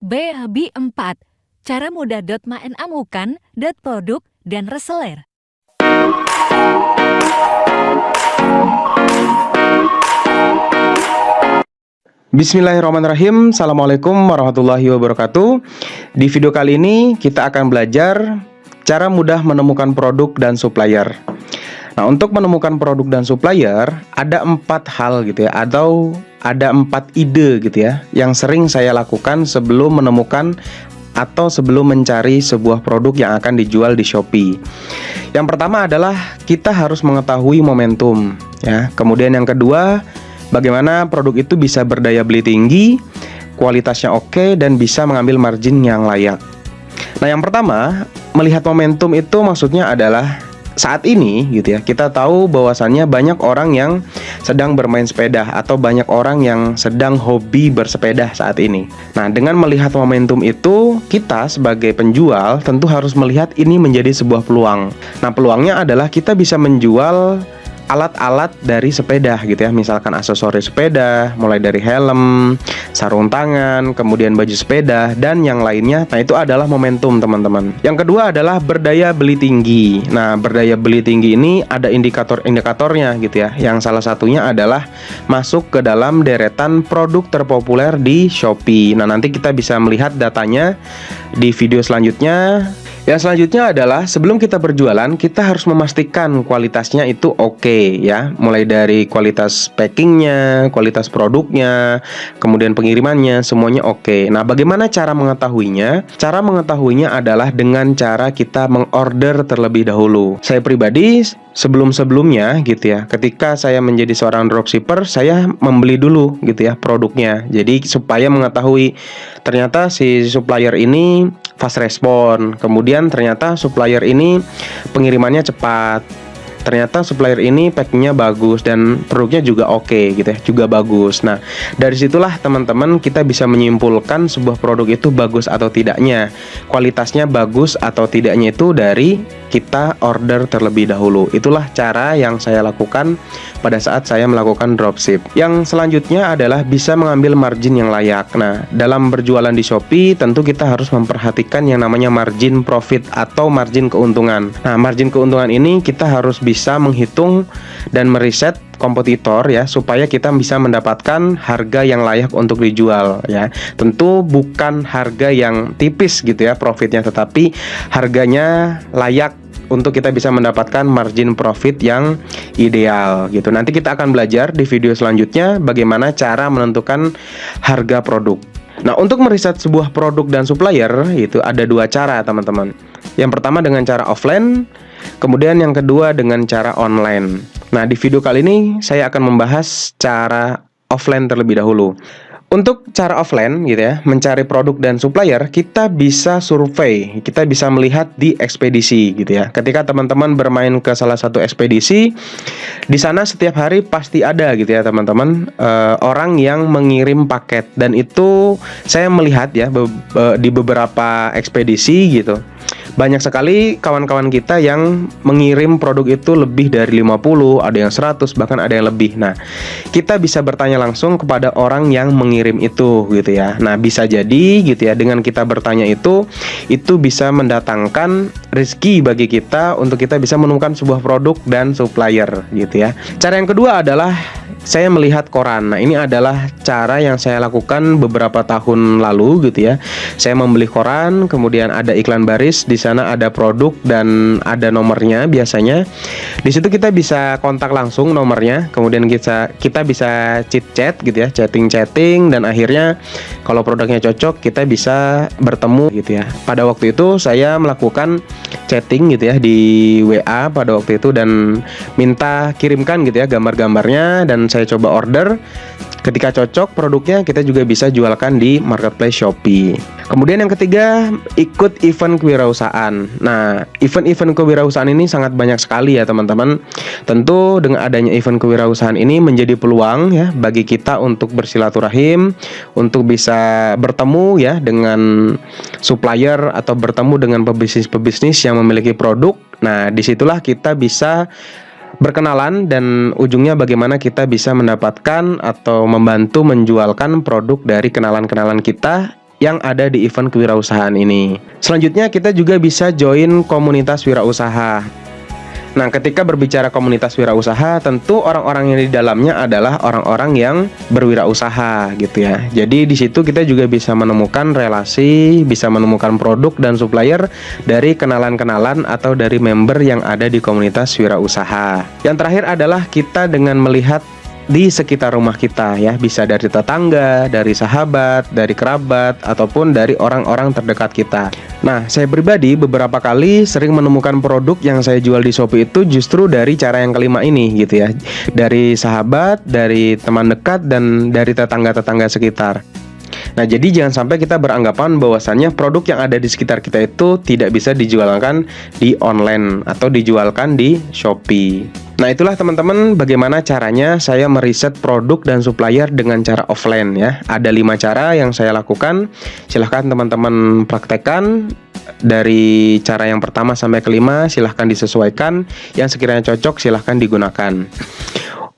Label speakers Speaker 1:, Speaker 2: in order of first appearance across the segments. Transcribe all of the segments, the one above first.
Speaker 1: B4. Cara mudah .maenamukan, .produk, dan reseller.
Speaker 2: Bismillahirrahmanirrahim. Assalamualaikum warahmatullahi wabarakatuh. Di video kali ini kita akan belajar cara mudah menemukan produk dan supplier. Nah, untuk menemukan produk dan supplier ada 4 hal gitu ya, atau ada 4 ide gitu ya, yang sering saya lakukan sebelum menemukan atau sebelum mencari sebuah produk yang akan dijual di Shopee. Yang pertama adalah kita harus mengetahui momentum ya. Kemudian yang kedua, bagaimana produk itu bisa berdaya beli tinggi, kualitasnya oke, dan bisa mengambil margin yang layak. Nah, yang pertama, melihat momentum itu maksudnya adalah saat ini gitu ya, kita tahu bahwasannya banyak orang yang sedang bermain sepeda atau banyak orang yang sedang hobi bersepeda saat ini. Nah, dengan melihat momentum itu, kita sebagai penjual tentu harus melihat ini menjadi sebuah peluang. Nah, peluangnya adalah kita bisa menjual alat-alat dari sepeda gitu ya, misalkan aksesoris sepeda, mulai dari helm, sarung tangan, kemudian baju sepeda, dan yang lainnya. Nah, itu adalah momentum, teman-teman. Yang kedua adalah berdaya beli tinggi. Nah, berdaya beli tinggi ini ada indikator-indikatornya gitu ya, yang salah satunya adalah masuk ke dalam deretan produk terpopuler di Shopee. Nah, nanti kita bisa melihat datanya di video selanjutnya. Yang selanjutnya adalah sebelum kita berjualan, kita harus memastikan kualitasnya itu oke ya. Mulai dari kualitas packingnya, kualitas produknya, kemudian pengirimannya, semuanya oke. Nah, bagaimana cara mengetahuinya? Cara mengetahuinya adalah dengan cara kita mengorder terlebih dahulu. Saya pribadi sebelum-sebelumnya gitu ya, ketika saya menjadi seorang dropshipper, saya membeli dulu gitu ya produknya. Jadi supaya mengetahui ternyata si supplier ini fast respon, kemudian ternyata supplier ini pengirimannya cepat, ternyata supplier ini packingnya bagus dan produknya juga oke gitu ya, juga bagus. Nah, dari situlah teman-teman kita bisa menyimpulkan sebuah produk itu bagus atau tidaknya, kualitasnya bagus atau tidaknya itu dari kita order terlebih dahulu. Itulah cara yang saya lakukan pada saat saya melakukan dropship. Yang selanjutnya adalah bisa mengambil margin yang layak. Nah, dalam berjualan di Shopee tentu kita harus memperhatikan yang namanya margin profit atau margin keuntungan. Nah, margin keuntungan ini kita harus bisa menghitung dan meriset kompetitor ya, supaya kita bisa mendapatkan harga yang layak untuk dijual ya. Tentu bukan harga yang tipis gitu ya profitnya, tetapi harganya layak untuk kita bisa mendapatkan margin profit yang ideal gitu. Nanti kita akan belajar di video selanjutnya bagaimana cara menentukan harga produk. Nah, untuk meriset sebuah produk dan supplier itu ada 2 cara, teman-teman. Yang pertama dengan cara offline, kemudian yang kedua dengan cara online. Nah, di video kali ini saya akan membahas cara offline terlebih dahulu. Untuk cara offline gitu ya, mencari produk dan supplier, kita bisa survei, kita bisa melihat di ekspedisi gitu ya. Ketika teman-teman bermain ke salah satu ekspedisi, di sana setiap hari pasti ada gitu ya teman-teman, orang yang mengirim paket, dan itu saya melihat ya di beberapa ekspedisi gitu. Banyak sekali kawan-kawan kita yang mengirim produk itu lebih dari 50, ada yang 100, bahkan ada yang lebih. Nah, kita bisa bertanya langsung kepada orang yang mengirim itu gitu ya. Nah, bisa jadi gitu ya, dengan kita bertanya itu bisa mendatangkan rezeki bagi kita untuk kita bisa menemukan sebuah produk dan supplier gitu ya. Cara yang kedua adalah saya melihat koran. Nah, ini adalah cara yang saya lakukan beberapa tahun lalu gitu ya. Saya membeli koran, kemudian ada iklan baris, di sana ada produk dan ada nomornya biasanya. Di situ kita bisa kontak langsung nomornya, kemudian kita bisa chit chat gitu ya, chatting dan akhirnya kalau produknya cocok kita bisa bertemu gitu ya. Pada waktu itu saya melakukan chatting gitu ya di WA pada waktu itu dan minta kirimkan gitu ya gambar-gambarnya, dan saya coba order. Ketika cocok produknya, kita juga bisa jualkan di marketplace Shopee. Kemudian yang ketiga, ikut event kewirausahaan. Nah, event-event kewirausahaan ini sangat banyak sekali ya teman-teman. Tentu dengan adanya event kewirausahaan ini menjadi peluang ya bagi kita untuk bersilaturahim, untuk bisa bertemu ya dengan supplier atau bertemu dengan pebisnis-pebisnis yang memiliki produk. Nah, disitulah kita bisa berkenalan dan ujungnya bagaimana kita bisa mendapatkan atau membantu menjualkan produk dari kenalan-kenalan kita yang ada di event kewirausahaan ini. Selanjutnya kita juga bisa join komunitas wirausaha. Nah, ketika berbicara komunitas wirausaha, tentu orang-orang yang di dalamnya adalah orang-orang yang berwirausaha gitu ya. Jadi di situ kita juga bisa menemukan relasi, bisa menemukan produk dan supplier dari kenalan-kenalan atau dari member yang ada di komunitas wirausaha. Yang terakhir adalah kita dengan melihat di sekitar rumah kita ya, bisa dari tetangga, dari sahabat, dari kerabat, ataupun dari orang-orang terdekat kita. Nah, saya pribadi beberapa kali sering menemukan produk yang saya jual di Shopee itu justru dari cara yang kelima ini gitu ya. Dari sahabat, dari teman dekat, dan dari tetangga-tetangga sekitar. Nah, jadi jangan sampai kita beranggapan bahwasannya produk yang ada di sekitar kita itu tidak bisa dijualkan di online atau dijualkan di Shopee. Nah, itulah teman-teman bagaimana caranya saya meriset produk dan supplier dengan cara offline ya. Ada 5 cara yang saya lakukan. Silahkan teman-teman praktekkan. Dari cara yang pertama sampai kelima silahkan disesuaikan. Yang sekiranya cocok silahkan digunakan.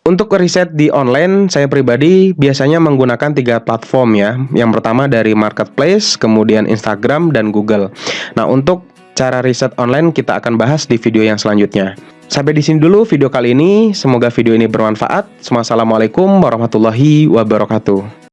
Speaker 2: Untuk riset di online, saya pribadi biasanya menggunakan 3 platform ya. Yang pertama dari Marketplace, kemudian Instagram, dan Google. Nah, untuk cara riset online kita akan bahas di video yang selanjutnya. Sampai di sini dulu video kali ini. Semoga video ini bermanfaat. Wassalamualaikum warahmatullahi wabarakatuh.